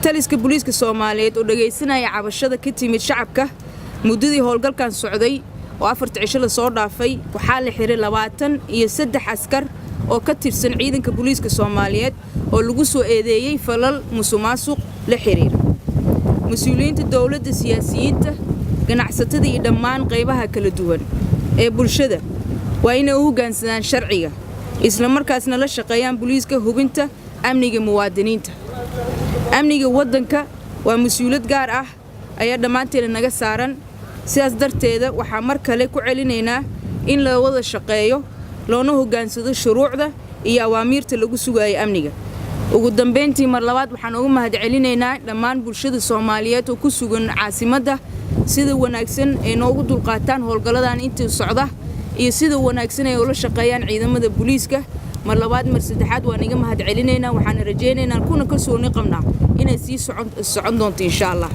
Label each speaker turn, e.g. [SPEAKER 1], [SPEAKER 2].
[SPEAKER 1] taliska booliiska Soomaaliyeed oo dhageysanaya cabashada ka timid shacabka muddadii howlgalkan socday oo 4 cisho la soo dhaafay waxaa la xiray 23 askar oo ka tirsan ciidanka booliiska Soomaaliyeed oo lagu soo eedeeyay falal musuqmaasuq la xiriir mas'uuliyiinta dawladda siyaasiyiinta ganacsatada iyo dhammaan qaybaha kala duwan ee bulshada waa inay u hoggaansadaan sharciga isla markaasna la shaqeeyaan booliiska hubinta amniga muwaadiniinta amniga waddanka waa mas'uuliyad gaar ah ayaa dhamaanteena naga saaran sidaas darteeda waxaa mar kale ku celinaynaa in la wada shaqeeyo loona hoggaansado shuruucda iyo awaamiirta lagu sugayo amniga ugu dambeyntii mar labaad waxaan ugu mahadcelinaynaa dhammaan bulshada Soomaaliyeed oo ku sugan caasimadda sida wanaagsan ee noogu dulqaataan howlgaladan intii socda iyo sida wanaagsan ay ula shaqeeyaan ciidamada booliiska mar labaad mar saddexaad waan iga mahadcelinaynaa waxaan rajaynaynaa kuna kalsooni qabnaa inay sii socon doonto insha Allah